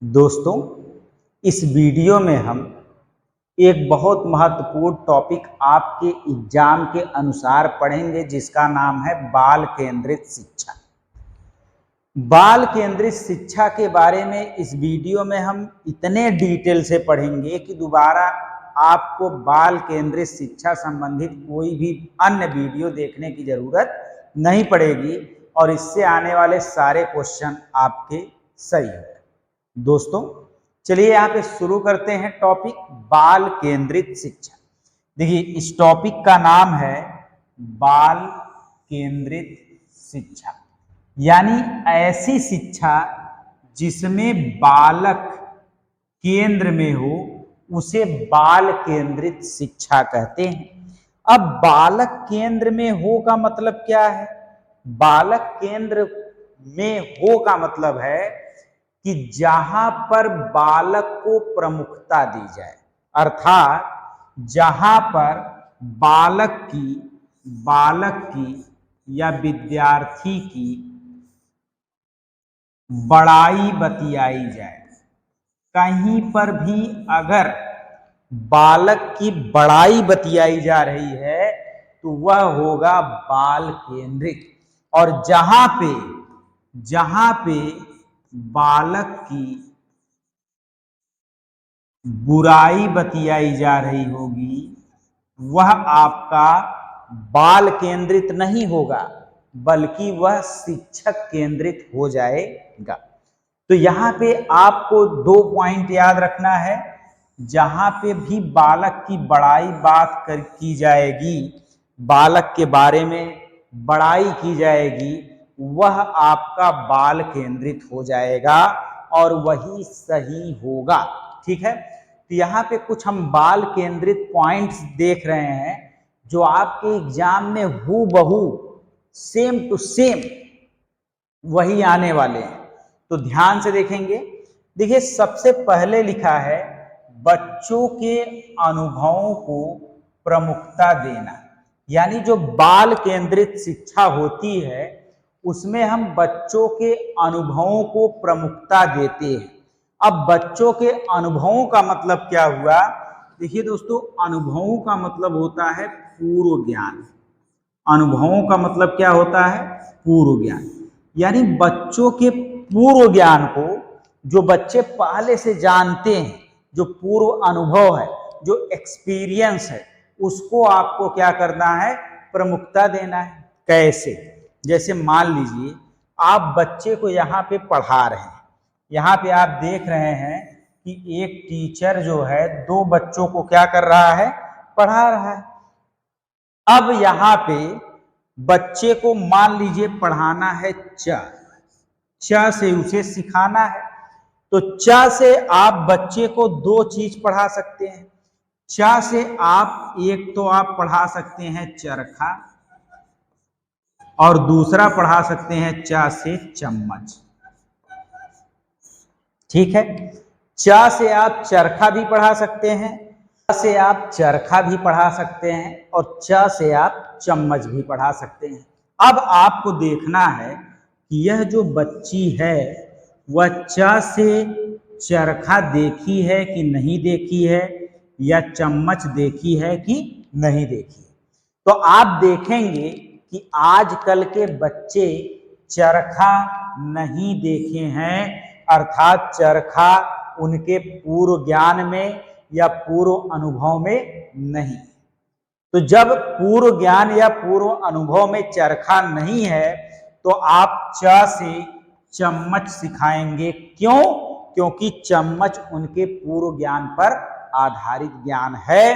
दोस्तों, इस वीडियो में हम एक बहुत महत्वपूर्ण टॉपिक आपके एग्जाम के अनुसार पढ़ेंगे जिसका नाम है बाल केंद्रित शिक्षा। बाल केंद्रित शिक्षा के बारे में इस वीडियो में हम इतने डिटेल से पढ़ेंगे कि दोबारा आपको बाल केंद्रित शिक्षा संबंधित कोई भी अन्य वीडियो देखने की जरूरत नहीं पड़ेगी और इससे आने वाले सारे क्वेश्चन आपके सही होंगे। दोस्तों, चलिए यहाँ पे शुरू करते हैं टॉपिक बाल केंद्रित शिक्षा। देखिए, इस टॉपिक का नाम है बाल केंद्रित शिक्षा, यानी ऐसी शिक्षा जिसमें बालक केंद्र में हो उसे बाल केंद्रित शिक्षा कहते हैं। अब बालक केंद्र में हो का मतलब क्या है? बालक केंद्र में हो का मतलब है कि जहां पर बालक को प्रमुखता दी जाए, अर्थात जहां पर बालक की या विद्यार्थी की बड़ाई बतियाई जाए। कहीं पर भी अगर बालक की बड़ाई बतियाई जा रही है तो वह होगा बाल केंद्रित, और जहां पे बालक की बुराई बतियाई जा रही होगी वह आपका बाल केंद्रित नहीं होगा, बल्कि वह शिक्षक केंद्रित हो जाएगा। तो यहाँ पे आपको 2 पॉइंट याद रखना है। जहां पे भी बालक की बड़ाई की जाएगी, बालक के बारे में बड़ाई की जाएगी, वह आपका बाल केंद्रित हो जाएगा और वही सही होगा। ठीक है, तो यहाँ पे कुछ हम बाल केंद्रित पॉइंट्स देख रहे हैं जो आपके एग्जाम में हूबहू सेम टू सेम वही आने वाले हैं। तो ध्यान से देखेंगे। देखिए, सबसे पहले लिखा है बच्चों के अनुभवों को प्रमुखता देना, यानी जो बाल केंद्रित शिक्षा होती है उसमें हम बच्चों के अनुभवों को प्रमुखता देते हैं। अब बच्चों के अनुभवों का मतलब क्या हुआ? देखिए दोस्तों, अनुभवों का मतलब होता है पूर्व ज्ञान। अनुभवों का मतलब क्या होता है? पूर्व ज्ञान, यानी बच्चों के पूर्व ज्ञान को, जो बच्चे पहले से जानते हैं, जो पूर्व अनुभव है, जो एक्सपीरियंस है, उसको आपको क्या करना है? प्रमुखता देना है। कैसे? जैसे मान लीजिए आप बच्चे को यहाँ पे पढ़ा रहे हैं, यहाँ पे आप देख रहे हैं कि एक टीचर जो है 2 बच्चों को क्या कर रहा है? पढ़ा रहा है। अब यहाँ पे बच्चे को मान लीजिए पढ़ाना है च से उसे सिखाना है। तो च से आप बच्चे को 2 चीज पढ़ा सकते हैं। च से आप एक तो आप पढ़ा सकते हैं चरखा, और दूसरा पढ़ा सकते हैं च से चम्मच। ठीक है, च से आप चरखा भी पढ़ा सकते हैं, च से आप चरखा भी पढ़ा सकते हैं, और च से आप चम्मच भी पढ़ा सकते हैं। अब आपको देखना है कि यह जो बच्ची है वह च से चरखा देखी है कि नहीं देखी है, या चम्मच देखी है कि नहीं देखी है। तो आप देखेंगे कि आजकल के बच्चे चरखा नहीं देखे हैं, अर्थात चरखा उनके पूर्व ज्ञान में या पूर्व अनुभव में नहीं। तो जब पूर्व ज्ञान या पूर्व अनुभव में चरखा नहीं है तो आप च से चम्मच सिखाएंगे। क्यों? क्योंकि चम्मच उनके पूर्व ज्ञान पर आधारित ज्ञान है।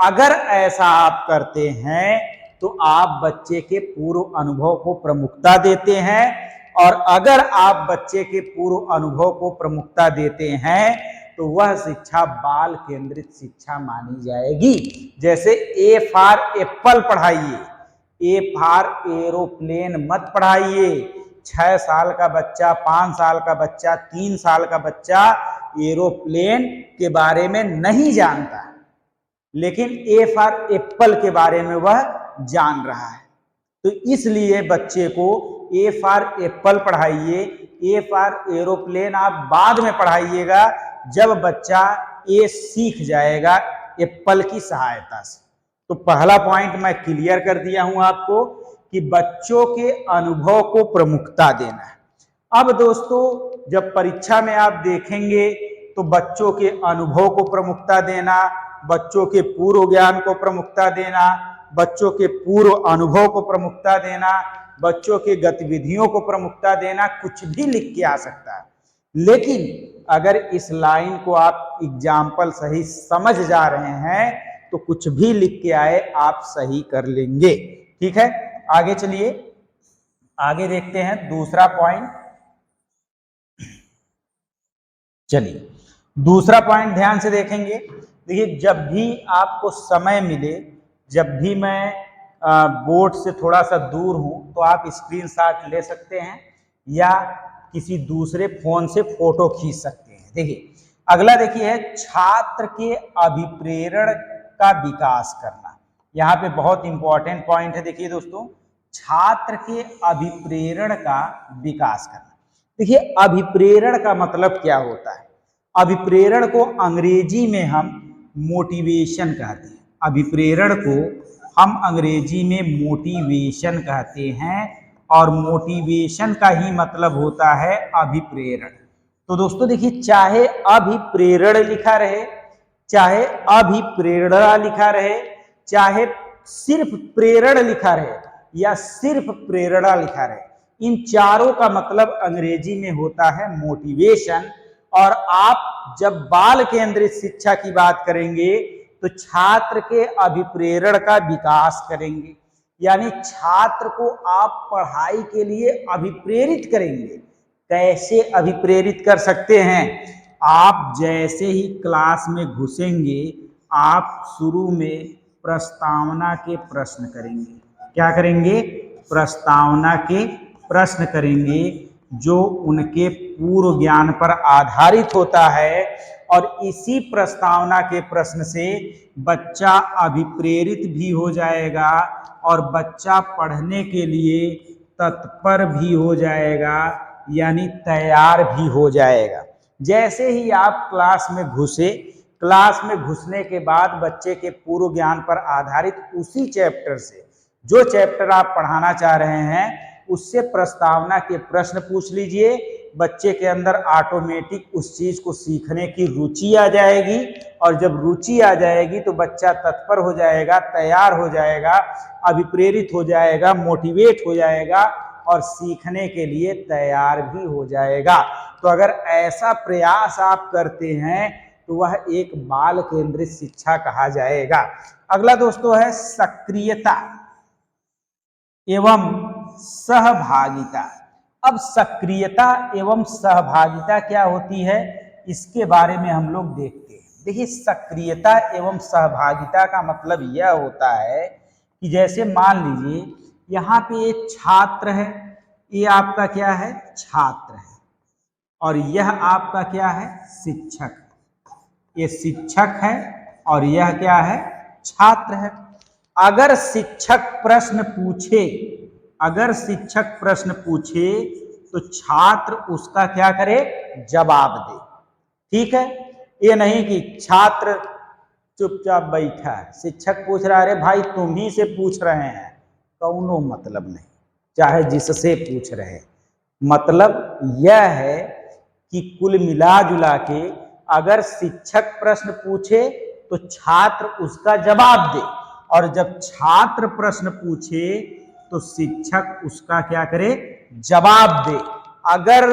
अगर ऐसा आप करते हैं तो आप बच्चे के पूर्व अनुभव को प्रमुखता देते हैं, और अगर आप बच्चे के पूर्व अनुभव को प्रमुखता देते हैं तो वह शिक्षा बाल केंद्रित शिक्षा मानी जाएगी। जैसे ए फॉर एप्पल पढ़ाइए, ए फॉर एरोप्लेन मत पढ़ाइए। 6 साल का बच्चा, 5 साल का बच्चा, 3 साल का बच्चा एरोप्लेन के बारे में नहीं जानता, लेकिन ए फॉर एप्पल के बारे में वह जान रहा है। तो इसलिए बच्चे को ए फॉर एप्पल पढ़ाइए, ए फॉर एरोप्लेन आप बाद में पढ़ाइएगा जब बच्चा ए सीख जाएगा एप्पल की सहायता से। तो पहला पॉइंट मैं क्लियर कर दिया हूं आपको कि बच्चों के अनुभव को प्रमुखता देना है। अब दोस्तों जब परीक्षा में आप देखेंगे तो बच्चों के अनुभव को प्रमुखता देना, बच्चों के पूर्व ज्ञान को प्रमुखता देना, बच्चों के पूर्व अनुभव को प्रमुखता देना, बच्चों के गतिविधियों को प्रमुखता देना, कुछ भी लिख के आ सकता है। लेकिन अगर इस लाइन को आप एग्जाम्पल सही समझ जा रहे हैं तो कुछ भी लिख के आए आप सही कर लेंगे। ठीक है, आगे चलिए, आगे देखते हैं दूसरा पॉइंट। चलिए दूसरा पॉइंट ध्यान से देखेंगे। देखिए जब भी आपको समय मिले, जब भी मैं बोर्ड से थोड़ा सा दूर हूं तो आप स्क्रीनशॉट ले सकते हैं या किसी दूसरे फोन से फोटो खींच सकते हैं। देखिए अगला देखिए है छात्र के अभिप्रेरण का विकास करना। यहाँ पे बहुत इंपॉर्टेंट पॉइंट है। देखिए दोस्तों, छात्र के अभिप्रेरण का विकास करना। देखिए अभिप्रेरण का मतलब क्या होता है? अभिप्रेरण को अंग्रेजी में हम मोटिवेशन कहते हैं। अभिप्रेरण को हम अंग्रेजी में मोटिवेशन कहते हैं और मोटिवेशन का ही मतलब होता है अभिप्रेरण। तो दोस्तों देखिए, चाहे अभिप्रेरण लिखा रहे, चाहे अभिप्रेरणा लिखा रहे, चाहे सिर्फ प्रेरण लिखा रहे या सिर्फ प्रेरणा लिखा रहे, इन चारों का मतलब अंग्रेजी में होता है मोटिवेशन। और आप जब बाल केंद्रित शिक्षा की बात करेंगे तो छात्र के अभिप्रेरण का विकास करेंगे, यानी छात्र को आप पढ़ाई के लिए अभिप्रेरित करेंगे। कैसे अभिप्रेरित कर सकते हैं? आप जैसे ही क्लास में घुसेंगे आप शुरू में प्रस्तावना के प्रश्न करेंगे। क्या करेंगे? प्रस्तावना के प्रश्न करेंगे जो उनके पूर्व ज्ञान पर आधारित होता है और इसी प्रस्तावना के प्रश्न से बच्चा अभिप्रेरित भी हो जाएगा और बच्चा पढ़ने के लिए तत्पर भी हो जाएगा, यानी तैयार भी हो जाएगा। जैसे ही आप क्लास में घुसे, क्लास में घुसने के बाद बच्चे के पूर्व ज्ञान पर आधारित उसी चैप्टर से, जो चैप्टर आप पढ़ाना चाह रहे हैं उससे प्रस्तावना के प्रश्न पूछ लीजिए। बच्चे के अंदर ऑटोमेटिक उस चीज को सीखने की रुचि आ जाएगी और जब रुचि आ जाएगी तो बच्चा तत्पर हो जाएगा, तैयार हो जाएगा, अभिप्रेरित हो जाएगा, मोटिवेट हो जाएगा और सीखने के लिए तैयार भी हो जाएगा। तो अगर ऐसा प्रयास आप करते हैं तो वह एक बाल केंद्रित शिक्षा कहा जाएगा। अगला दोस्तों है सक्रियता एवं सहभागिता। अब सक्रियता एवं सहभागिता क्या होती है इसके बारे में हम लोग देखते हैं। देखिए सक्रियता एवं सहभागिता का मतलब यह होता है कि जैसे मान लीजिए यहाँ पे एक छात्र है, ये आपका क्या है? छात्र है, और यह आपका क्या है? शिक्षक। ये शिक्षक है और यह क्या है? छात्र है। अगर शिक्षक प्रश्न पूछे, अगर शिक्षक प्रश्न पूछे तो छात्र उसका क्या करे? जवाब दे। ठीक है, ये नहीं कि छात्र चुपचाप बैठा है, शिक्षक पूछ रहा है अरे भाई तुम ही से पूछ रहे हैं, कौनो मतलब नहीं, चाहे जिससे पूछ रहे। मतलब यह है कि कुल मिला जुला के अगर शिक्षक प्रश्न पूछे तो छात्र उसका जवाब दे, और जब छात्र प्रश्न पूछे तो शिक्षक उसका क्या करे? जवाब दे। अगर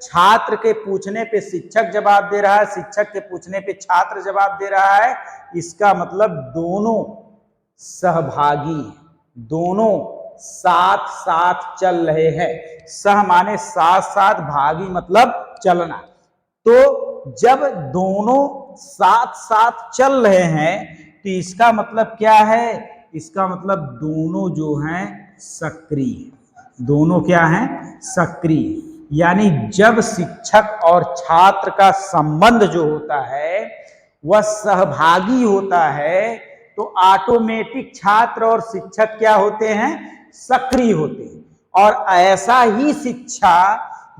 छात्र के पूछने पे शिक्षक जवाब दे रहा है, शिक्षक के पूछने पे छात्र जवाब दे रहा है, इसका मतलब दोनों सहभागी, दोनों साथ साथ चल रहे हैं। सह माने साथ साथ, भागी मतलब चलना। तो जब दोनों साथ साथ चल रहे हैं तो इसका मतलब क्या है? इसका मतलब दोनों जो हैं सक्रिय, दोनों क्या हैं? सक्रिय। यानी जब शिक्षक और छात्र का संबंध जो होता है वह सहभागी होता है तो ऑटोमेटिक छात्र और शिक्षक क्या होते हैं? सक्रिय होते हैं। और ऐसा ही शिक्षा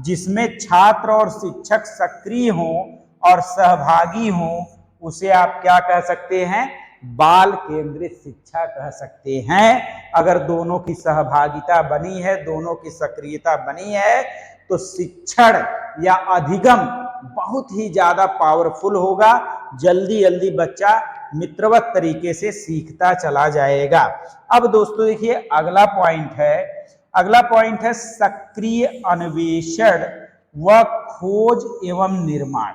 जिसमें छात्र और शिक्षक सक्रिय हों और सहभागी हों, उसे आप क्या कह सकते हैं? बाल केंद्रित शिक्षा कह सकते हैं। अगर दोनों की सहभागिता बनी है, दोनों की सक्रियता बनी है, तो शिक्षण या अधिगम बहुत ही ज्यादा पावरफुल होगा। जल्दी जल्दी बच्चा मित्रवत तरीके से सीखता चला जाएगा। अब दोस्तों देखिए अगला पॉइंट है सक्रिय अन्वेषण व खोज एवं निर्माण।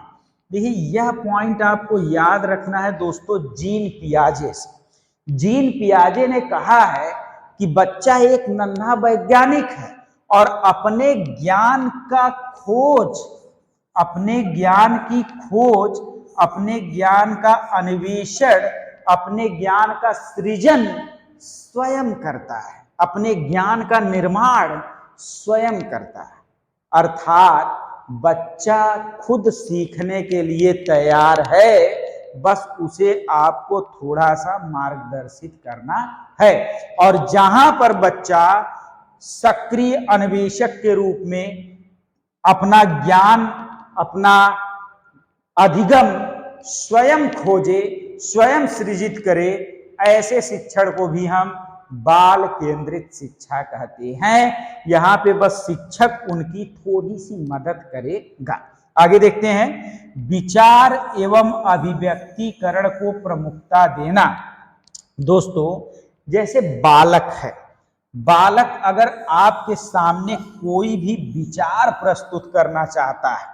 देखिए यह पॉइंट आपको याद रखना है दोस्तों जीन पियाजे से। जीन पियाजे ने कहा है कि बच्चा एक नन्हा वैज्ञानिक है और अपने ज्ञान का खोज, अपने ज्ञान की खोज, अपने ज्ञान का अन्वेषण, अपने ज्ञान का सृजन स्वयं करता है, अपने ज्ञान का निर्माण स्वयं करता है। अर्थात बच्चा खुद सीखने के लिए तैयार है, बस उसे आपको थोड़ा सा मार्गदर्शित करना है। और जहां पर बच्चा सक्रिय अन्वेषक के रूप में अपना ज्ञान, अपना अधिगम स्वयं खोजे, स्वयं सृजित करे, ऐसे शिक्षण को भी हम बाल केंद्रित शिक्षा कहते हैं। यहां पे बस शिक्षक उनकी थोड़ी सी मदद करेगा। आगे देखते हैं, विचार एवं अभिव्यक्तिकरण को प्रमुखता देना। दोस्तों जैसे बालक है, बालक अगर आपके सामने कोई भी विचार प्रस्तुत करना चाहता है,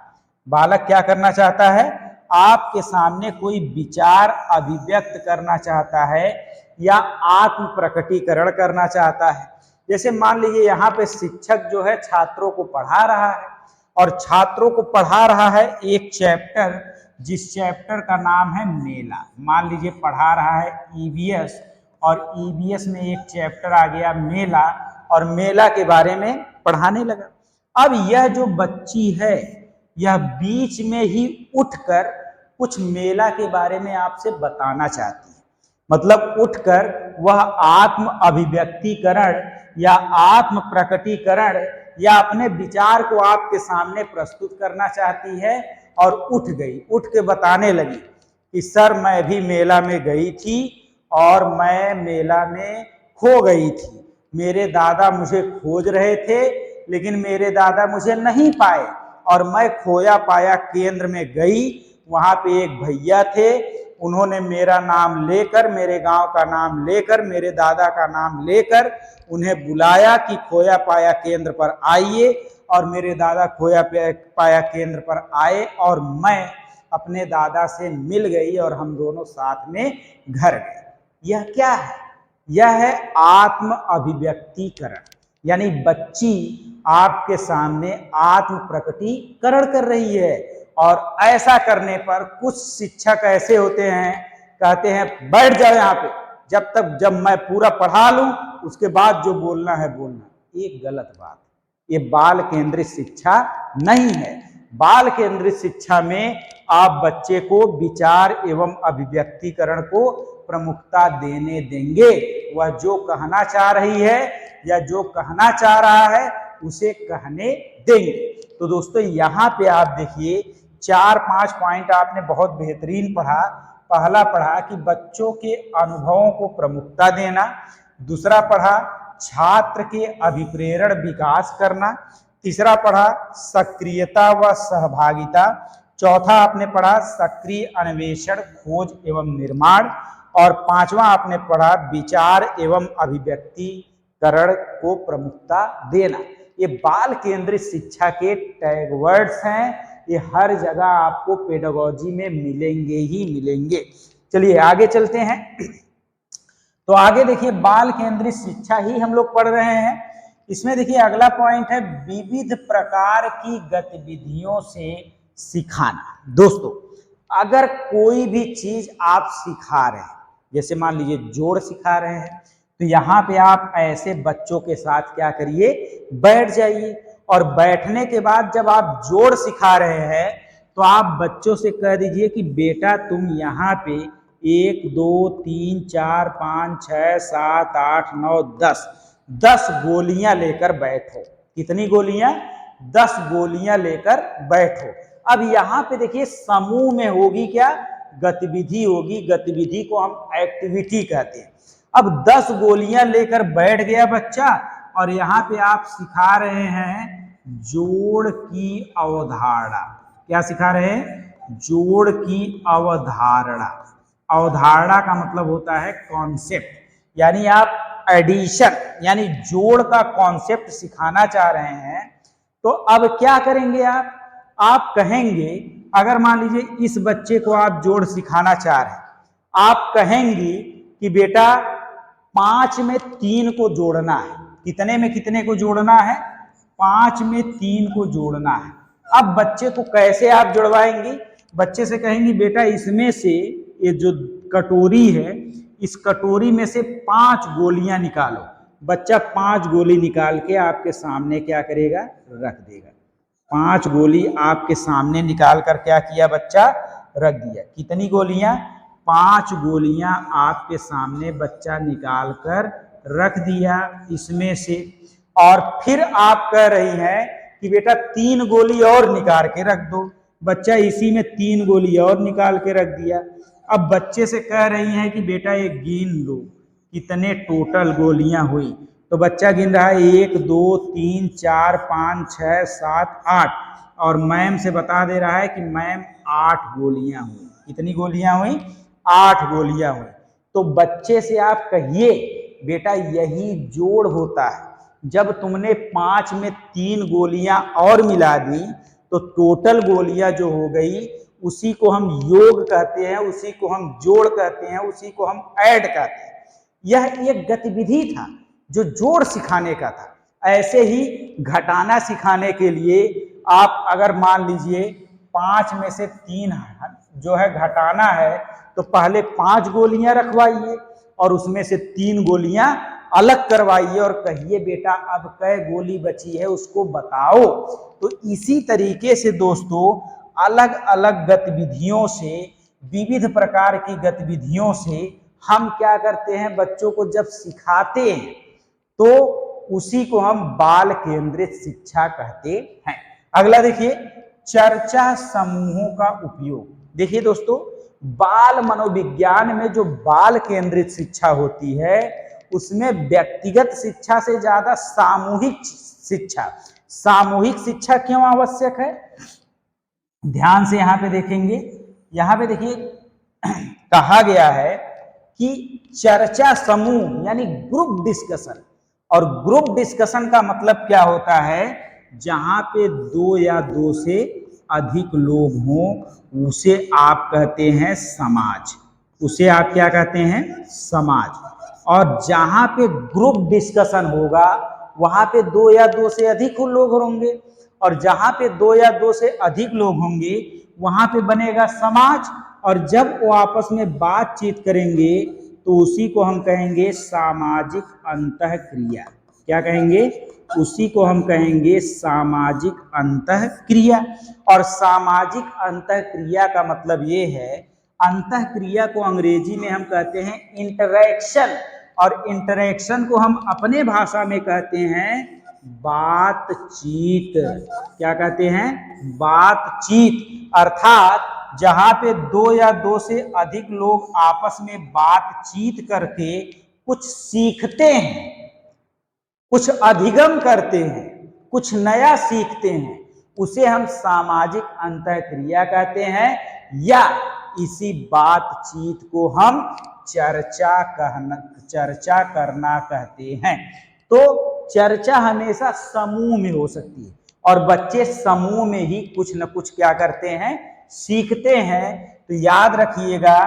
बालक क्या करना चाहता है? आपके सामने कोई विचार अभिव्यक्त करना चाहता है या आत्म प्रकटीकरण करना चाहता है। जैसे मान लीजिए यहाँ पे शिक्षक जो है छात्रों को पढ़ा रहा है और छात्रों को पढ़ा रहा है एक चैप्टर, जिस चैप्टर का नाम है मेला। मान लीजिए पढ़ा रहा है ईवीएस और ईवीएस में एक चैप्टर आ गया मेला और मेला के बारे में पढ़ाने लगा। अब यह जो बच्ची है यह बीच में ही उठकर कुछ मेला के बारे में आपसे बताना चाहती है। मतलब उठकर वह आत्म अभिव्यक्तिकरण या आत्म प्रकटीकरण या अपने विचार को आपके सामने प्रस्तुत करना चाहती है और उठ गई, उठ के बताने लगी कि सर मैं भी मेला में गई थी और मैं मेला में खो गई थी। मेरे दादा मुझे खोज रहे थे लेकिन मेरे दादा मुझे नहीं पाए और मैं खोया पाया केंद्र में गई। वहां पे एक भैया थे, उन्होंने मेरा नाम लेकर, मेरे गांव का नाम लेकर, मेरे दादा का नाम लेकर उन्हें बुलाया कि खोया पाया केंद्र पर आइए, और मेरे दादा खोया पाया केंद्र पर आए और मैं अपने दादा से मिल गई और हम दोनों साथ में घर गए। यह क्या है? यह है आत्म अभिव्यक्तिकरण। यानी बच्ची आपके सामने आत्म प्रकटीकरण कर रही है। और ऐसा करने पर कुछ शिक्षक ऐसे होते हैं, कहते हैं बैठ जाओ यहाँ पे, जब मैं पूरा पढ़ा लूं उसके बाद जो बोलना है बोलना। ये गलत बात, ये बाल केंद्रित शिक्षा नहीं है। बाल केंद्रित शिक्षा में आप बच्चे को विचार एवं अभिव्यक्तिकरण को प्रमुखता देने देंगे। वह जो कहना चाह रही है या जो कहना चाह रहा है उसे कहने देंगे। तो दोस्तों यहाँ पे आप देखिए 4-5 पॉइंट आपने बहुत बेहतरीन पढ़ा। पहला पढ़ा कि बच्चों के अनुभवों को प्रमुखता देना, दूसरा पढ़ा छात्र के अभिप्रेरण विकास करना, तीसरा पढ़ा सक्रियता व सहभागिता, चौथा आपने पढ़ा सक्रिय अन्वेषण खोज एवं निर्माण, और पांचवा आपने पढ़ा विचार एवं अभिव्यक्तिकरण को प्रमुखता देना। ये बाल केंद्रित शिक्षा के टैग वर्ड्स हैं, ये हर जगह आपको पेडागोजी में मिलेंगे ही मिलेंगे। चलिए आगे चलते हैं। तो आगे देखिए बाल केंद्रित शिक्षा ही हम लोग पढ़ रहे हैं। इसमें देखिए अगला पॉइंट है विविध प्रकार की गतिविधियों से सिखाना। दोस्तों अगर कोई भी चीज आप सिखा रहे हैं, जैसे मान लीजिए जोड़ सिखा रहे हैं, तो यहाँ पे आप ऐसे बच्चों के साथ क्या करिए, बैठ जाइए। और बैठने के बाद जब आप जोड़ सिखा रहे हैं तो आप बच्चों से कह दीजिए कि बेटा तुम यहाँ पे 1 2 3 4 5 6 7 8 9 10 10 गोलियां लेकर बैठो। कितनी गोलियां? 10 गोलियां लेकर बैठो। अब यहां पे देखिए समूह में होगी क्या? गतिविधि होगी। गतिविधि को हम एक्टिविटी कहते हैं। अब 10 गोलियां लेकर बैठ गया बच्चा और यहां पे आप सिखा रहे हैं जोड़ की अवधारणा। क्या सिखा रहे हैं? जोड़ की अवधारणा। अवधारणा का मतलब होता है कॉन्सेप्ट, यानी आप एडिशन यानी जोड़ का कॉन्सेप्ट सिखाना चाह रहे हैं। तो अब क्या करेंगे आप कहेंगे, अगर मान लीजिए इस बच्चे को आप जोड़ सिखाना चाह रहे हैं, आप कहेंगे कि बेटा 5 में 3 को जोड़ना है। कितने में कितने को जोड़ना है? 5 में 3 को जोड़ना है। अब बच्चे को कैसे आप जुड़वाएंगे? बच्चे से कहेंगे बेटा इसमें से ये जो कटोरी है, इस कटोरी में से 5 गोलियां निकालो। बच्चा 5 गोली निकाल के आपके सामने क्या करेगा? रख देगा। 5 गोली आपके सामने निकाल कर क्या किया बच्चा? रख दिया। कितनी गोलियां? 5 गोलियां आपके सामने बच्चा निकाल कर रख दिया इसमें से। और फिर आप कह रही हैं कि बेटा 3 गोली और निकाल के रख दो। बच्चा इसी में 3 गोली और निकाल के रख दिया। अब बच्चे से कह रही हैं कि बेटा ये गिन लो कितने टोटल गोलियां हुई। तो बच्चा गिन रहा है 1 2 3 4 5 6 7 8 और मैम से बता दे रहा है कि मैम 8 गोलियां हुई। कितनी गोलियां हुई? 8 गोलियां हुई। तो बच्चे से आप कहिए बेटा यही जोड़ होता है। जब तुमने 5 में 3 गोलियां और मिला दी तो टोटल गोलियां जो हो गई उसी को हम योग कहते हैं, उसी को हम जोड़ कहते हैं, उसी को हम ऐड कहते हैं। यह एक गतिविधि था जो जोड़ सिखाने का था। ऐसे ही घटाना सिखाने के लिए आप अगर मान लीजिए 5 में से 3 जो है घटाना है तो पहले 5 गोलियां रखवाइए और उसमें से 3 गोलियां अलग करवाइए और कहिए बेटा अब कै गोली बची है उसको बताओ। तो इसी तरीके से दोस्तों अलग अलग गतिविधियों से, विविध प्रकार की गतिविधियों से हम क्या करते हैं? बच्चों को जब सिखाते हैं तो उसी को हम बाल केंद्रित शिक्षा कहते हैं। अगला देखिए चर्चा समूहों का उपयोग। देखिए दोस्तों बाल मनोविज्ञान में जो बाल केंद्रित शिक्षा होती है उसमें व्यक्तिगत शिक्षा से ज्यादा सामूहिक शिक्षा क्यों आवश्यक है? ध्यान से यहां पे देखेंगे। यहां पे देखिए कहा गया है कि चर्चा समूह यानी ग्रुप डिस्कशन, और ग्रुप डिस्कशन का मतलब क्या होता है? जहां पे 2 या 2 से अधिक लोग हों उसे आप कहते हैं समाज। उसे आप क्या कहते हैं? समाज। और जहां पे ग्रुप डिस्कशन होगा वहां पे 2 या 2 से अधिक लोग होंगे, और जहां पे 2 या 2 से अधिक लोग होंगे वहां पे बनेगा समाज। और जब वो आपस में बातचीत करेंगे तो उसी को हम कहेंगे सामाजिक अंतःक्रिया। क्या कहेंगे? उसी को हम कहेंगे सामाजिक अंतःक्रिया। और सामाजिक अंतःक्रिया का मतलब ये है, अंतःक्रिया को अंग्रेजी में हम कहते हैं इंटरैक्शन, और इंटरैक्शन को हम अपने भाषा में कहते हैं बातचीत। क्या कहते हैं? बातचीत। अर्थात जहां पे 2 या 2 से अधिक लोग आपस में बातचीत करके कुछ सीखते हैं, कुछ अधिगम करते हैं, कुछ नया सीखते हैं, उसे हम सामाजिक अंतःक्रिया कहते हैं, या इसी बातचीत को हम चर्चा करना कहते हैं। तो चर्चा हमेशा समूह में हो सकती है और बच्चे समूह में ही कुछ न कुछ क्या करते हैं? सीखते हैं। तो याद रखिएगा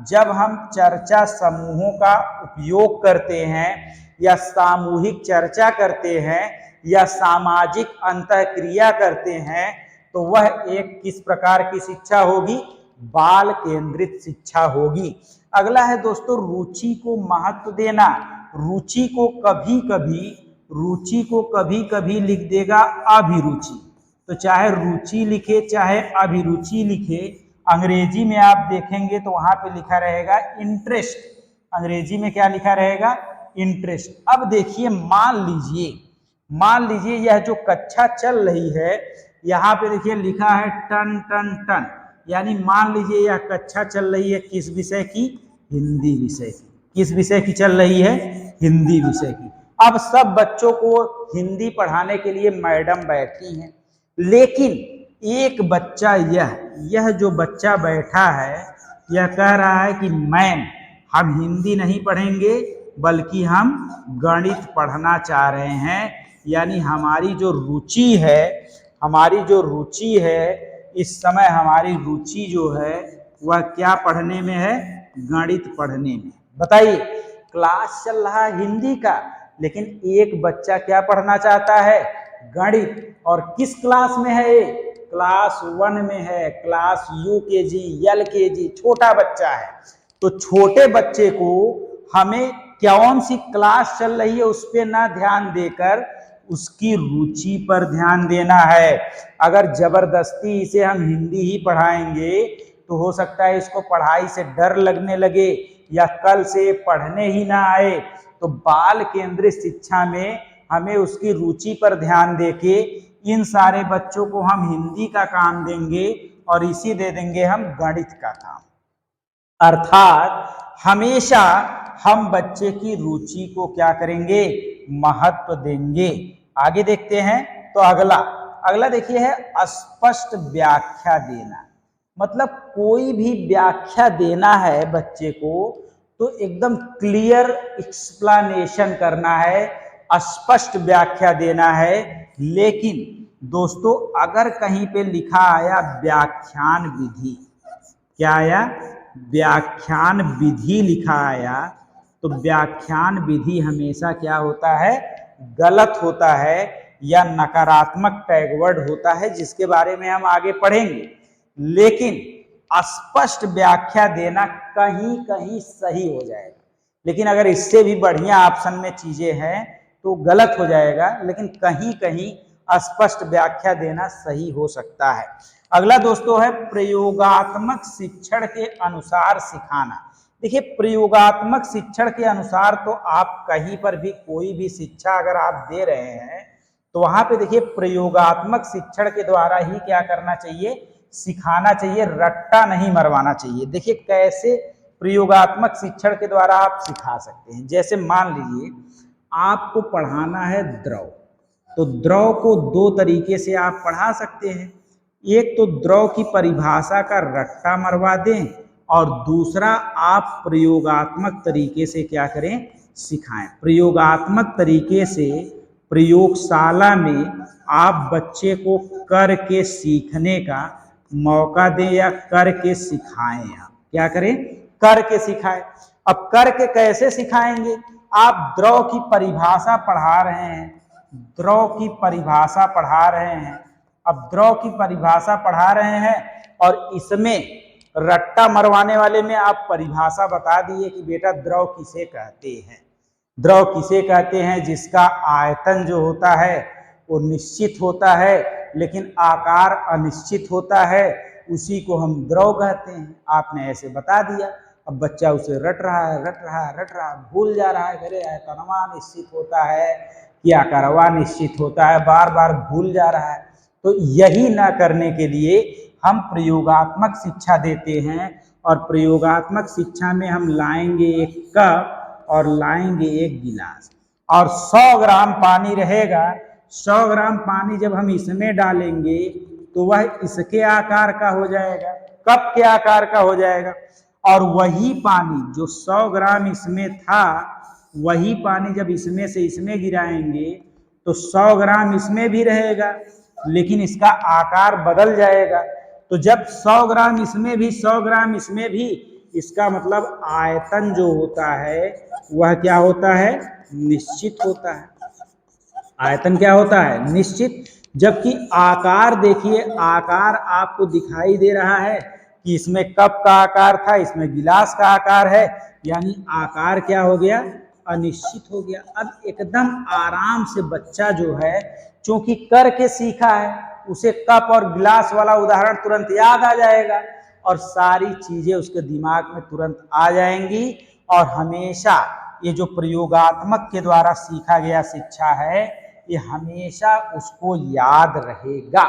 जब हम चर्चा समूहों का उपयोग करते हैं या सामूहिक चर्चा करते हैं या सामाजिक अंतःक्रिया करते हैं तो वह एक किस प्रकार की शिक्षा होगी? बाल केंद्रित शिक्षा होगी। अगला है दोस्तों रुचि को महत्व देना। रुचि को कभी कभी लिख देगा अभिरुचि। तो चाहे रुचि लिखे चाहे अभिरुचि लिखे, अंग्रेजी में आप देखेंगे तो वहां पे लिखा रहेगा इंटरेस्ट। अंग्रेजी में क्या लिखा रहेगा? इंटरेस्ट। अब देखिए, मान लीजिए यह जो कक्षा चल रही है, यहाँ पे देखिए लिखा है टन टन टन, यानी मान लीजिए यह कक्षा चल रही है किस विषय की? हिंदी विषय की। किस विषय की चल रही है? हिंदी विषय की। अब सब बच्चों को हिंदी पढ़ाने के लिए मैडम बैठी हैं, लेकिन एक बच्चा, यह जो बच्चा बैठा है, यह कह रहा है कि मैम हम हिंदी नहीं पढ़ेंगे बल्कि हम गणित पढ़ना चाह रहे हैं। यानी हमारी जो रुचि है इस समय हमारी रुचि जो है वह क्या पढ़ने में है? गणित पढ़ने में। बताइए, क्लास चल रहा है हिंदी का, लेकिन एक बच्चा क्या पढ़ना चाहता है? गणित। और किस क्लास में है ये? क्लास 1 में है, क्लास UKG LKG, छोटा बच्चा है। तो छोटे बच्चे को हमें कौन सी क्लास चल रही है उस पर ना ध्यान देकर उसकी रुचि पर ध्यान देना है। अगर जबरदस्ती इसे हम हिंदी ही पढ़ाएंगे तो हो सकता है इसको पढ़ाई से डर लगने लगे या कल से पढ़ने ही ना आए। तो बाल केंद्रित शिक्षा में हमें उसकी रुचि पर ध्यान देके इन सारे बच्चों को हम हिंदी का काम देंगे और इसी दे देंगे हम गणित का काम। अर्थात हमेशा हम बच्चे की रुचि को क्या करेंगे? महत्व देंगे। आगे देखते हैं। तो अगला देखिए है स्पष्ट व्याख्या देना। मतलब कोई भी व्याख्या देना है बच्चे को तो एकदम क्लियर एक्सप्लेनेशन करना है, स्पष्ट व्याख्या देना है। लेकिन दोस्तों, अगर कहीं पे लिखा आया व्याख्यान विधि, क्या आया? व्याख्यान विधि लिखा आया, तो व्याख्यान विधि हमेशा क्या होता है? गलत होता है या नकारात्मक टैगवर्ड होता है, जिसके बारे में हम आगे पढ़ेंगे। लेकिन स्पष्ट व्याख्या देना कहीं कहीं सही हो जाएगा, लेकिन अगर इससे भी बढ़िया ऑप्शन में चीजें हैं तो गलत हो जाएगा, लेकिन कहीं कहीं स्पष्ट व्याख्या देना सही हो सकता है। अगला दोस्तों है प्रयोगात्मक शिक्षण के अनुसार सिखाना। देखिए, प्रयोगात्मक शिक्षण के अनुसार तो आप कहीं पर भी कोई भी शिक्षा अगर आप दे रहे हैं तो वहां पे देखिए प्रयोगात्मक शिक्षण के द्वारा ही क्या करना चाहिए? सिखाना चाहिए, रट्टा नहीं मरवाना चाहिए। देखिए कैसे प्रयोगात्मक शिक्षण के द्वारा आप सिखा सकते हैं। जैसे मान लीजिए आपको पढ़ाना है द्रव, तो द्रव को 2 तरीके से आप पढ़ा सकते हैं। एक तो द्रव की परिभाषा का रट्टा मरवा दें और दूसरा आप प्रयोगात्मक तरीके से क्या करें? सिखाएं। प्रयोगात्मक तरीके से प्रयोगशाला में आप बच्चे को करके सीखने का मौका दें या करके सिखाएं। आप क्या करें? करके सिखाएं। अब करके कैसे सिखाएंगे? आप द्रव की परिभाषा पढ़ा रहे हैं, द्रव की परिभाषा पढ़ा रहे हैं। अब द्रव की परिभाषा पढ़ा रहे हैं और इसमें रट्टा मरवाने वाले में आप परिभाषा बता दिए कि बेटा द्रव किसे कहते हैं। द्रव किसे कहते हैं? जिसका आयतन जो होता है वो निश्चित होता है लेकिन आकार अनिश्चित होता है, उसी को हम द्रव कहते हैं। आपने ऐसे बता दिया। अब बच्चा उसे रट रहा है, भूल जा रहा है। अरे आयतनवा निश्चित होता है कि आकारवा निश्चित होता है, बार बार भूल जा रहा है। तो यही ना करने के लिए हम प्रयोगात्मक शिक्षा देते हैं और प्रयोगात्मक शिक्षा में हम लाएंगे एक कप और लाएंगे एक गिलास और 100 ग्राम पानी रहेगा। 100 ग्राम पानी जब हम इसमें डालेंगे तो वह इसके आकार का हो जाएगा, कप के आकार का हो जाएगा। और वही पानी जो 100 ग्राम इसमें था, वही पानी जब इसमें से इसमें गिराएंगे तो 100 ग्राम इसमें भी रहेगा लेकिन इसका आकार बदल जाएगा। तो जब 100 ग्राम इसमें भी 100 ग्राम इसमें भी, इसका मतलब आयतन जो होता है वह क्या होता है? निश्चित होता है। आयतन क्या होता है? निश्चित। जबकि आकार देखिए, आकार आपको दिखाई दे रहा है कि इसमें कप का आकार था, इसमें गिलास का आकार है, यानी आकार क्या हो गया? अनिश्चित हो गया। अब एकदम आराम से बच्चा जो है, क्योंकि करके सीखा है, उसे कप और गिलास वाला उदाहरण तुरंत याद आ जाएगा और सारी चीजें उसके दिमाग में तुरंत आ जाएंगी। और हमेशा ये जो प्रयोगात्मक के द्वारा सीखा गया शिक्षा है, ये हमेशा उसको याद रहेगा।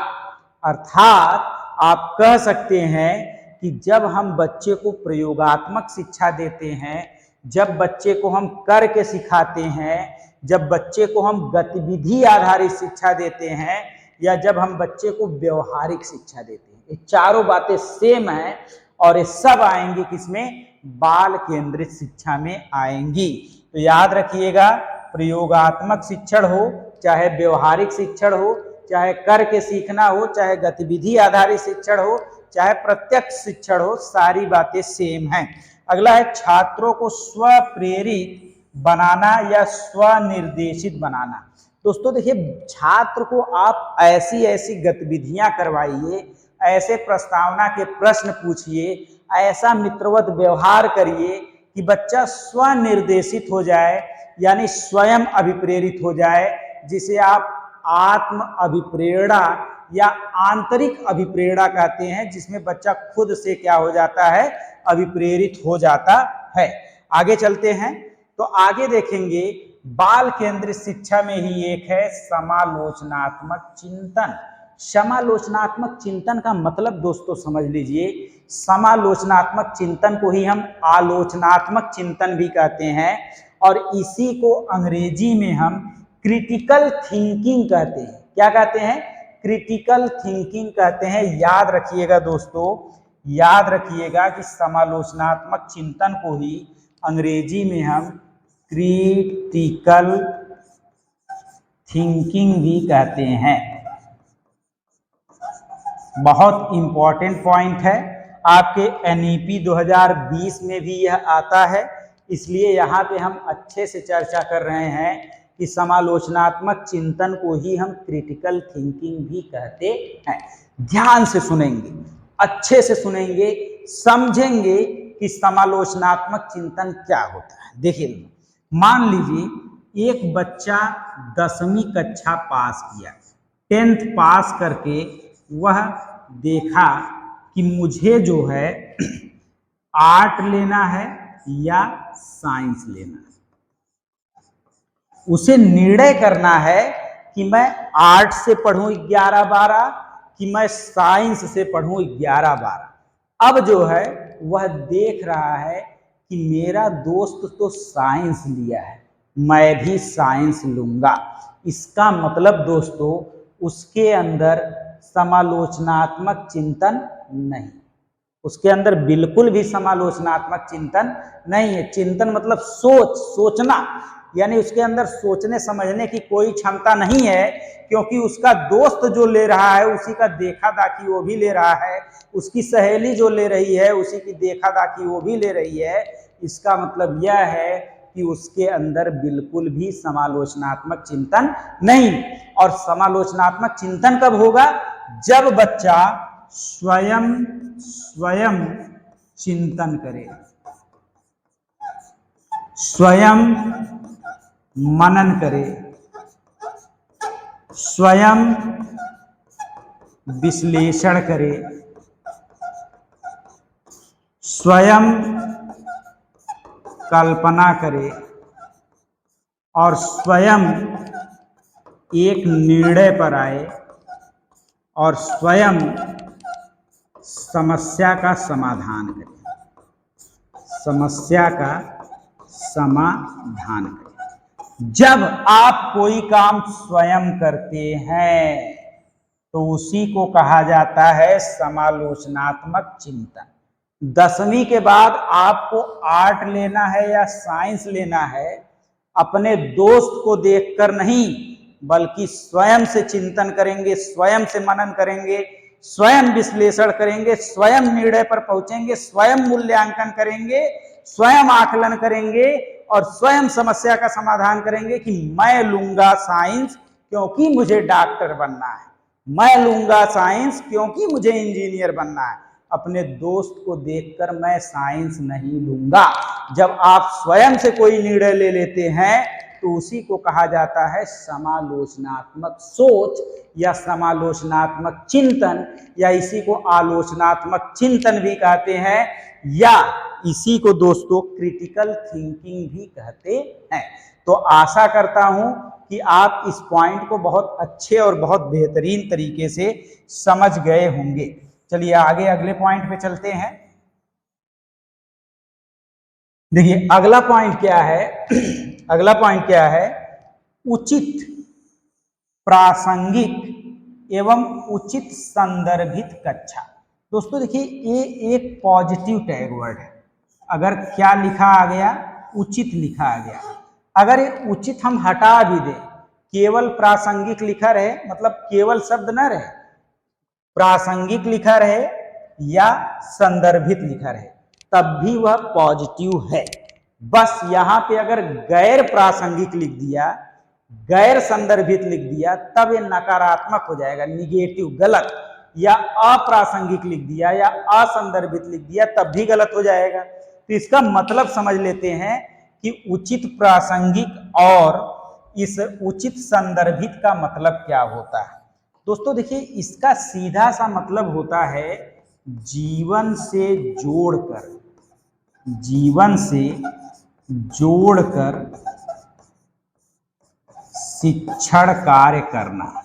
अर्थात आप कह सकते हैं कि जब हम बच्चे को प्रयोगात्मक शिक्षा देते हैं, जब बच्चे को हम करके सिखाते हैं, जब बच्चे को हम गतिविधि आधारित शिक्षा देते हैं, या जब हम बच्चे को व्यवहारिक शिक्षा देते हैं, ये चारों बातें सेम हैं और ये सब आएंगी किसमें? बाल केंद्रित शिक्षा में आएंगी। तो याद रखिएगा, प्रयोगात्मक शिक्षण हो, चाहे व्यवहारिक शिक्षण हो, चाहे करके सीखना हो, चाहे गतिविधि आधारित शिक्षण हो, चाहे प्रत्यक्ष शिक्षण हो, सारी बातें सेम हैं। अगला है छात्रों को स्वप्रेरित बनाना या स्वनिर्देशित बनाना। दोस्तों देखिए, छात्र को आप ऐसी ऐसी गतिविधियां करवाइए, ऐसे प्रस्तावना के प्रश्न पूछिए, ऐसा मित्रवत व्यवहार करिए कि बच्चा स्वनिर्देशित हो जाए, यानी स्वयं अभिप्रेरित हो जाए, जिसे आप आत्म अभिप्रेरणा या आंतरिक अभिप्रेरणा कहते हैं, जिसमें बच्चा खुद से क्या हो जाता है? अभिप्रेरित हो जाता है। आगे चलते हैं तो आगे देखेंगे बाल केंद्रित शिक्षा में ही एक है समालोचनात्मक चिंतन। समालोचनात्मक चिंतन का मतलब दोस्तों समझ लीजिए, समालोचनात्मक चिंतन को ही हम आलोचनात्मक चिंतन भी कहते हैं, और इसी को अंग्रेजी में हम क्रिटिकल थिंकिंग कहते हैं। क्या कहते हैं? क्रिटिकल थिंकिंग कहते हैं। याद रखिएगा दोस्तों, याद रखिएगा कि समालोचनात्मक चिंतन को ही अंग्रेजी में हम क्रिटिकल थिंकिंग भी कहते हैं। बहुत इंपॉर्टेंट पॉइंट है, आपके एनईपी 2020 में भी यह आता है, इसलिए यहाँ पे हम अच्छे से चर्चा कर रहे हैं कि समालोचनात्मक चिंतन को ही हम क्रिटिकल थिंकिंग भी कहते हैं। ध्यान से सुनेंगे, अच्छे से सुनेंगे, समझेंगे कि समालोचनात्मक चिंतन क्या होता है। देखिए, मान लीजिए एक बच्चा 10वीं कक्षा पास किया, 10th पास करके वह देखा कि मुझे जो है आर्ट लेना है या साइंस लेना है। उसे निर्णय करना है कि मैं आर्ट से पढ़ूं 11-12 कि मैं साइंस से पढ़ूं 11-12। अब जो है वह देख रहा है कि मेरा दोस्त तो साइंस लिया है, मैं भी साइंस लूंगा। इसका मतलब दोस्तों उसके अंदर समालोचनात्मक चिंतन नहीं, उसके अंदर बिल्कुल भी समालोचनात्मक चिंतन नहीं है। चिंतन मतलब सोचना, यानी उसके अंदर सोचने समझने की कोई क्षमता नहीं है, क्योंकि उसका दोस्त जो ले रहा है उसी का देखा दाखी वो भी ले रहा है, उसकी सहेली जो ले रही है उसी की देखा दाखी वो भी ले रही है। इसका मतलब यह है कि उसके अंदर बिल्कुल भी समालोचनात्मक चिंतन नहीं। और समालोचनात्मक चिंतन कब होगा? जब बच्चा स्वयं चिंतन करे, स्वयं मनन करे, स्वयं विश्लेषण करे, स्वयं कल्पना करे और स्वयं एक निर्णय पर आए और स्वयं समस्या का समाधान करे, समस्या का समाधान करें। जब आप कोई काम स्वयं करते हैं तो उसी को कहा जाता है समालोचनात्मक चिंतन। 10वीं के बाद आपको आर्ट लेना है या साइंस लेना है, अपने दोस्त को देखकर नहीं, बल्कि स्वयं से चिंतन करेंगे, स्वयं से मनन करेंगे, स्वयं विश्लेषण करेंगे, स्वयं निर्णय पर पहुंचेंगे, स्वयं मूल्यांकन करेंगे, स्वयं आकलन करेंगे और स्वयं समस्या का समाधान करेंगे कि मैं लूंगा साइंस क्योंकि मुझे डॉक्टर बनना है, मैं लूंगा साइंस क्योंकि मुझे इंजीनियर बनना है। अपने दोस्त को देखकर मैं साइंस नहीं लूंगा। जब आप स्वयं से कोई निर्णय ले लेते हैं तो उसी को कहा जाता है समालोचनात्मक सोच या समालोचनात्मक चिंतन, या इसी को आलोचनात्मक चिंतन भी कहते हैं। या इसी को दोस्तों क्रिटिकल थिंकिंग भी कहते हैं। तो आशा करता हूं कि आप इस पॉइंट को बहुत अच्छे और बहुत बेहतरीन तरीके से समझ गए होंगे। चलिए आगे अगले पॉइंट पे चलते हैं। देखिए अगला पॉइंट क्या है अगला पॉइंट क्या है, उचित प्रासंगिक एवं उचित संदर्भित कक्षा। दोस्तों देखिए ये एक पॉजिटिव टैग वर्ड है। अगर क्या लिखा आ गया, उचित लिखा आ गया, अगर ये उचित हम हटा भी दें, केवल प्रासंगिक लिखा रहे, मतलब केवल शब्द न रहे, प्रासंगिक लिखा रहे या संदर्भित लिखा रहे, तब भी वह पॉजिटिव है। बस यहां पे अगर गैर प्रासंगिक लिख दिया, गैर संदर्भित लिख दिया, तब ये नकारात्मक हो जाएगा, निगेटिव, गलत। या अप्रासंगिक लिख दिया या असंदर्भित लिख दिया, तब भी गलत हो जाएगा। तो इसका मतलब समझ लेते हैं कि उचित प्रासंगिक और इस उचित संदर्भित का मतलब क्या होता है। दोस्तों देखिए इसका सीधा सा मतलब होता है जीवन से जोड़कर, जीवन से जोड़कर शिक्षण कार्य करना।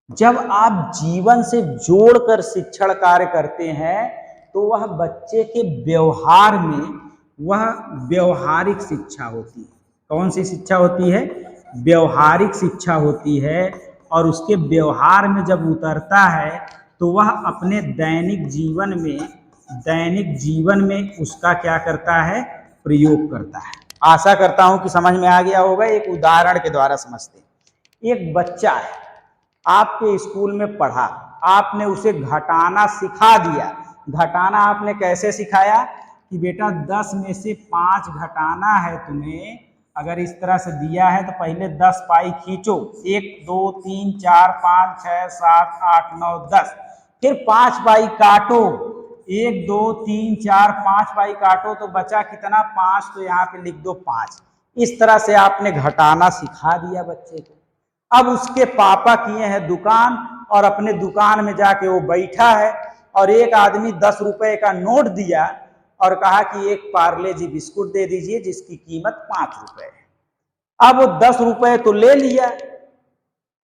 जब आप जीवन से जोड़कर शिक्षण कार्य करते हैं तो वह बच्चे के व्यवहार में, वह व्यवहारिक शिक्षा होती है। कौन सी शिक्षा होती है? व्यवहारिक शिक्षा होती है। और उसके व्यवहार में जब उतरता है तो वह अपने दैनिक जीवन में उसका क्या करता है? प्रयोग करता है। आशा करता हूं कि समझ में आ गया होगा। एक उदाहरण के द्वारा समझते हैं। एक बच्चा है, आपके स्कूल में पढ़ा, आपने उसे घटाना सिखा दिया। घटाना आपने कैसे सिखाया कि बेटा 10 में से 5 घटाना है तुम्हें, अगर इस तरह से दिया है तो पहले 10 पाई खींचो, 1 2 3 4 5 6 7 8 9 10, फिर 5 पाई काटो, 1 2 3 4 5 पाई काटो तो बचा कितना? 5, तो यहाँ पे लिख दो 5। इस तरह से आपने घटाना सिखा दिया बच्चे को। अब उसके पापा किए हैं दुकान, और अपने दुकान में जाके वो बैठा है और एक आदमी 10 रुपए का नोट दिया और कहा कि एक पार्ले जी बिस्कुट दे दीजिए जिसकी कीमत 5 रुपए है। अब वो 10 रुपए तो ले लिया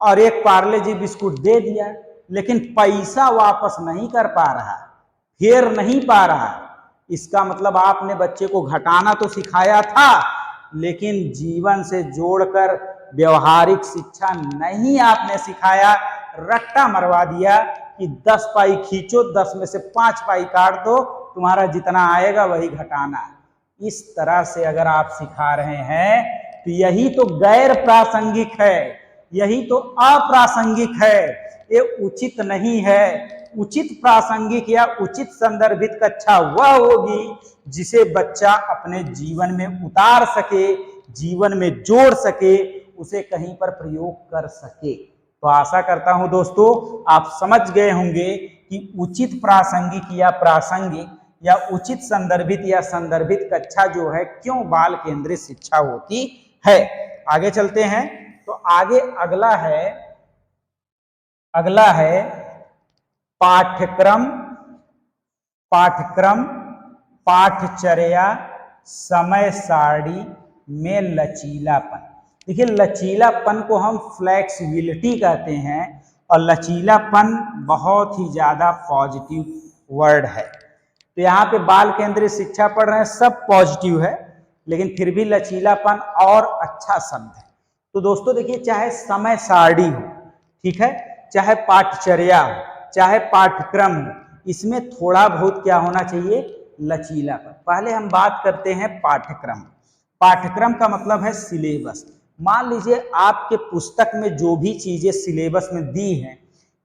और एक पार्ले जी बिस्कुट दे दिया, लेकिन पैसा वापस नहीं कर पा रहा, फेर नहीं पा रहा। इसका मतलब आपने बच्चे को घटाना तो सिखाया था, लेकिन जीवन से जोड़कर व्यवहारिक शिक्षा नहीं आपने सिखाया। रट्टा मरवा दिया कि 10 पाई खींचो, 10 में से 5 पाई काट दो, तुम्हारा जितना आएगा वही घटाना। इस तरह से अगर आप सिखा रहे हैं तो यही तो गैर प्रासंगिक है, यही तो अप्रासंगिक है, ये उचित नहीं है। उचित प्रासंगिक या उचित संदर्भित कक्षा वह होगी जिसे बच्चा अपने जीवन में उतार सके, जीवन में जोड़ सके, उसे कहीं पर प्रयोग कर सके। तो आशा करता हूं दोस्तों आप समझ गए होंगे कि उचित प्रासंगिक या प्रासंगिक या उचित संदर्भित या संदर्भित कक्षा जो है क्यों बाल केंद्रित शिक्षा होती है। आगे चलते हैं। तो आगे अगला है पाठ्यक्रम, पाठचर्या, समय सारणी में लचीलापन। देखिए लचीलापन को हम फ्लेक्सिबिलिटी कहते हैं, और लचीलापन बहुत ही ज्यादा पॉजिटिव वर्ड है। तो यहाँ पे बाल केंद्रित शिक्षा पढ़ रहे हैं, सब पॉजिटिव है, लेकिन फिर भी लचीलापन और अच्छा शब्द है। तो दोस्तों देखिए चाहे समय सारणी हो, ठीक है, चाहे पाठचर्या हो, चाहे पाठ्यक्रम हो, इसमें थोड़ा बहुत क्या होना चाहिए? लचीलापन। पहले हम बात करते हैं पाठ्यक्रम। पाठ्यक्रम का मतलब है सिलेबस। मान लीजिए आपके पुस्तक में जो भी चीजें सिलेबस में दी हैं,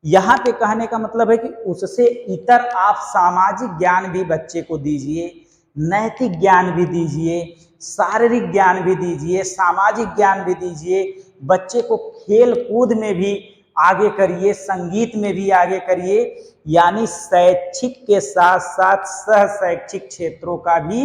यहाँ पे कहने का मतलब है कि उससे इतर आप सामाजिक ज्ञान भी बच्चे को दीजिए, नैतिक ज्ञान भी दीजिए, शारीरिक ज्ञान भी दीजिए, सामाजिक ज्ञान भी दीजिए। बच्चे को खेल कूद में भी आगे करिए, संगीत में भी आगे करिए, यानी शैक्षिक के साथ साथ सह शैक्षिक क्षेत्रों का भी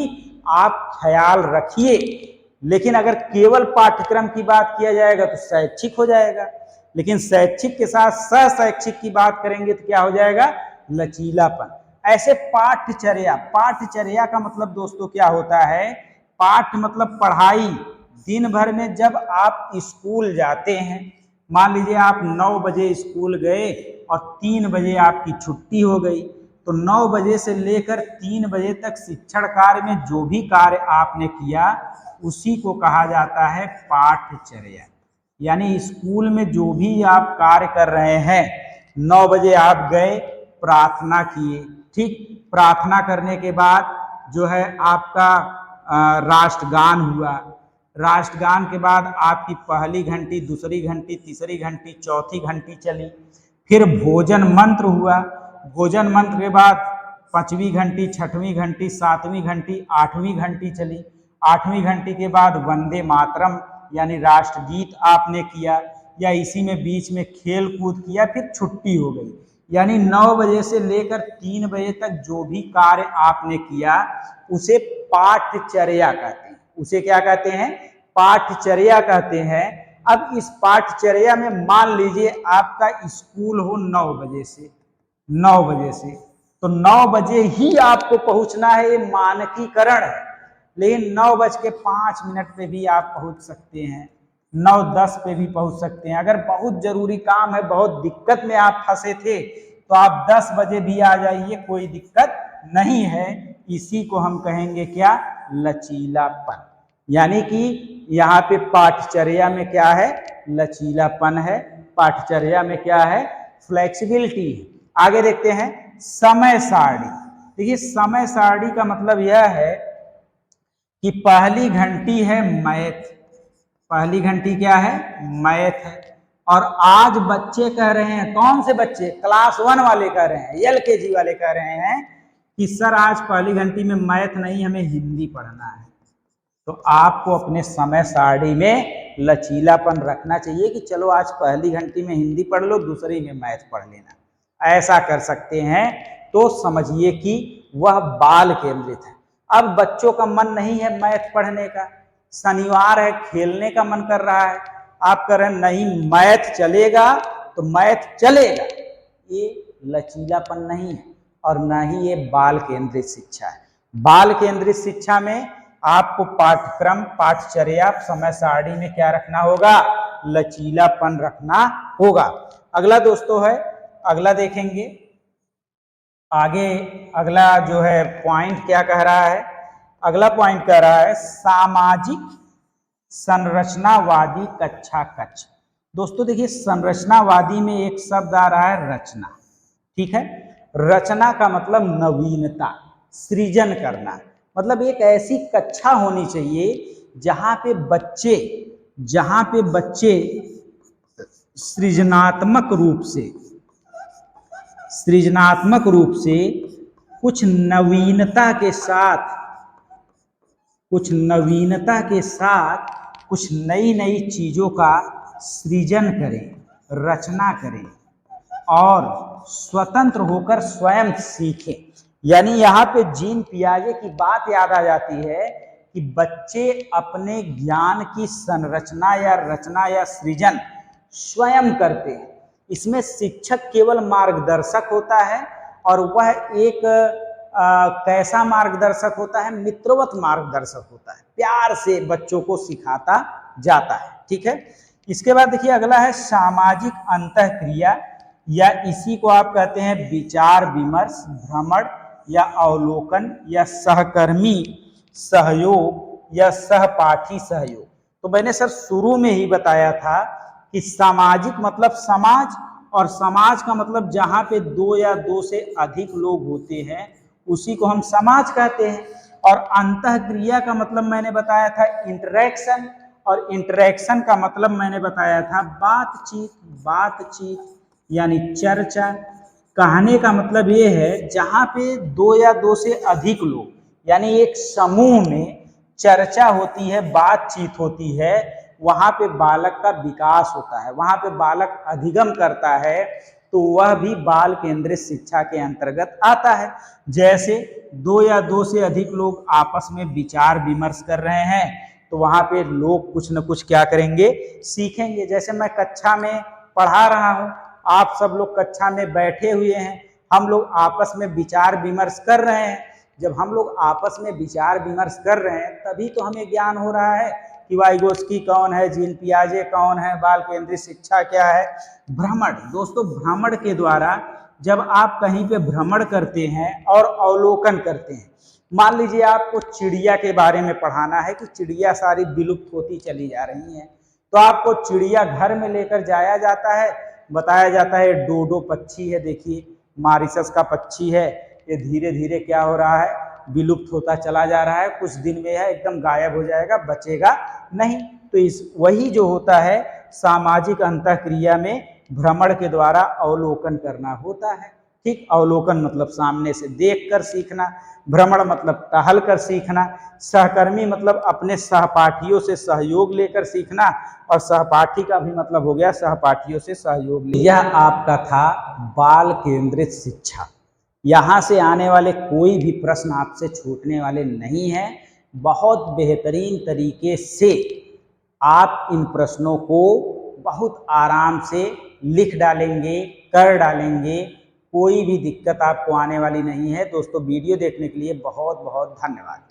आप ख्याल रखिए। लेकिन अगर केवल पाठ्यक्रम की बात किया जाएगा तो शैक्षिक हो जाएगा, लेकिन शैक्षिक के साथ सह शैक्षिक की बात करेंगे तो क्या हो जाएगा? लचीलापन। ऐसे पाठचर्या, पाठचर्या का मतलब दोस्तों क्या होता है? पाठ मतलब पढ़ाई। दिन भर में जब आप स्कूल जाते हैं, मान लीजिए आप 9 बजे स्कूल गए और 3 बजे आपकी छुट्टी हो गई, तो 9 बजे से लेकर 3 बजे तक शिक्षण कार्य में जो भी कार्य आपने किया उसी को कहा जाता है पाठचर्या। यानी स्कूल में जो भी आप कार्य कर रहे हैं, 9 बजे आप गए, प्रार्थना किए, ठीक, प्रार्थना करने के बाद जो है आपका राष्ट्रगान हुआ, राष्ट्रगान के बाद आपकी पहली घंटी, दूसरी घंटी, तीसरी घंटी, चौथी घंटी चली, फिर भोजन मंत्र हुआ, भोजन मंत्र के बाद 5वीं घंटी, 6वीं घंटी, 7वीं घंटी, 8वीं घंटी चली, 8वीं घंटी के बाद वंदे मातरम यानी राष्ट्रगीत आपने किया, या इसी में बीच में खेल कूद किया, फिर छुट्टी हो गई। यानी 9 बजे से लेकर 3 बजे तक जो भी कार्य आपने किया उसे पाठचर्या कहते हैं। उसे क्या कहते हैं? पाठचर्या कहते हैं। अब इस पाठचर्या में मान लीजिए आपका स्कूल हो 9 बजे से, 9 बजे से, तो 9 बजे ही आपको पहुंचना है, ये मानकीकरण है। लेकिन 9:05 पे भी आप पहुंच सकते हैं, 9:10 पे भी पहुंच सकते हैं। अगर बहुत जरूरी काम है, बहुत दिक्कत में आप फंसे थे, तो आप 10 बजे भी आ जाइए, कोई दिक्कत नहीं है। इसी को हम कहेंगे क्या? लचीलापन। यानी कि यहाँ पे पाठचर्या में क्या है? लचीलापन है। पाठचर्या में क्या है? फ्लेक्सिबिलिटी है। आगे देखते हैं समय सारणी। देखिए समय सारणी का मतलब यह है कि पहली घंटी है मैथ, पहली घंटी क्या है? मैथ है। और आज बच्चे कह रहे हैं, कौन से बच्चे? क्लास 1 वाले कह रहे हैं, LKG वाले कह रहे हैं कि सर आज पहली घंटी में मैथ नहीं, हमें हिंदी पढ़ना है। तो आपको अपने समय सारणी में लचीलापन रखना चाहिए कि चलो आज पहली घंटी में हिंदी पढ़ लो, दूसरी में मैथ पढ़ लेना। ऐसा कर सकते हैं तो समझिए कि वह बाल केंद्रित है। अब बच्चों का मन नहीं है मैथ पढ़ने का, शनिवार है, खेलने का मन कर रहा है, आप कह रहे हैं नहीं मैथ चलेगा तो मैथ चलेगा। ये लचीलापन नहीं है और ना ही ये बाल केंद्रित शिक्षा है। बाल केंद्रित शिक्षा में आपको पाठ्यक्रम, पाठचर्या, समय सारणी में क्या रखना होगा? लचीलापन रखना होगा। अगला दोस्तों है, अगला देखेंगे आगे। अगला जो है पॉइंट क्या कह रहा है? अगला पॉइंट कह रहा है सामाजिक संरचनावादी कक्षा कक्ष। दोस्तों देखिए संरचनावादी में एक शब्द आ रहा है रचना, ठीक है। रचना का मतलब नवीनता, सृजन करना, मतलब एक ऐसी कक्षा होनी चाहिए जहां पे बच्चे सृजनात्मक रूप से कुछ नवीनता के साथ कुछ नई नई चीजों का सृजन करें, रचना करें और स्वतंत्र होकर स्वयं सीखें। यानी यहाँ पे जीन पियाजे की बात याद आ जाती है कि बच्चे अपने ज्ञान की संरचना या रचना या सृजन स्वयं करते हैं। इसमें शिक्षक केवल मार्गदर्शक होता है और वह एक कैसा मार्गदर्शक होता है? मित्रवत मार्गदर्शक होता है, प्यार से बच्चों को सिखाता जाता है, ठीक है। इसके बाद देखिए अगला है सामाजिक अंतःक्रिया, या इसी को आप कहते हैं विचार विमर्श, भ्रमण या अवलोकन या सहकर्मी सहयोग या सहपाठी सहयोग। तो मैंने सर शुरू में ही बताया था कि सामाजिक मतलब समाज, और समाज का मतलब जहां पे 2 या 2 से अधिक लोग होते हैं उसी को हम समाज कहते हैं। और अंतःक्रिया का मतलब मैंने बताया था इंटरेक्शन, और इंटरेक्शन का मतलब मैंने बताया था बातचीत यानी चर्चा। कहने का मतलब ये है जहां पे 2 या 2 से अधिक लोग यानी एक समूह में चर्चा होती है, बातचीत होती है, वहां पे बालक का विकास होता है, वहां पे बालक अधिगम करता है, तो वह भी बाल केंद्रित शिक्षा के अंतर्गत आता है। जैसे 2 या 2 से अधिक लोग आपस में विचार विमर्श कर रहे हैं तो वहां पे लोग कुछ न कुछ क्या करेंगे? सीखेंगे। जैसे मैं कक्षा में पढ़ा रहा हूं, आप सब लोग कक्षा में बैठे हुए हैं, हम लोग आपस में विचार विमर्श कर रहे हैं। जब हम लोग आपस में विचार विमर्श कर रहे हैं तभी तो हमें ज्ञान हो रहा है कि वाइगोस्की कौन है, जीन पियाजे कौन है, बाल केंद्रित शिक्षा क्या है। भ्रमण, दोस्तों भ्रमण के द्वारा जब आप कहीं पे भ्रमण करते हैं और अवलोकन करते हैं, मान लीजिए आपको चिड़िया के बारे में पढ़ाना है कि चिड़िया सारी विलुप्त होती चली जा रही हैं, तो आपको चिड़िया घर में लेकर जाया जाता है, बताया जाता है डोडो पक्षी है, देखिए मॉरिशस का पक्षी है, ये धीरे धीरे क्या हो रहा है, विलुप्त होता चला जा रहा है, कुछ दिन में है एकदम गायब हो जाएगा, बचेगा नहीं। तो इस वही जो होता है सामाजिक अंतःक्रिया में भ्रमण के द्वारा अवलोकन करना होता है। ठीक, अवलोकन मतलब सामने से देखकर सीखना, भ्रमण मतलब टहल कर सीखना, सहकर्मी मतलब अपने सहपाठियों से सहयोग लेकर सीखना, और सहपाठी का भी मतलब हो गया सहपाठियों से सहयोग लेकर। यह आपका था बाल केंद्रित शिक्षा। यहाँ से आने वाले कोई भी प्रश्न आपसे छूटने वाले नहीं हैं। बहुत बेहतरीन तरीके से आप इन प्रश्नों को बहुत आराम से लिख डालेंगे, कर डालेंगे, कोई भी दिक्कत आपको आने वाली नहीं है। दोस्तों वीडियो देखने के लिए बहुत बहुत धन्यवाद।